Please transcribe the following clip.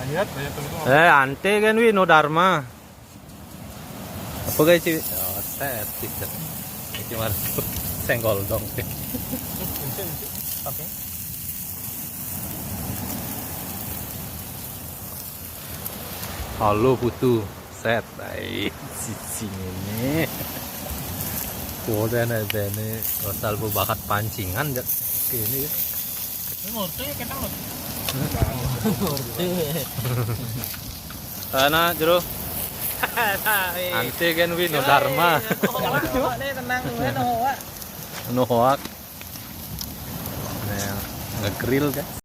Ante kan wi no Dharma. Apa guys sih? Oh, set tidak. Ini cuma senggol dong. Halo putu, set. Ay, sisi ini. Kemudian ada ini salvo bakat pancingan jak. Ini. Ngerti kita ngerti. Ana jero. Ante kan wi no Dharma. Tenang No hoak. Nah, nge-grill kan.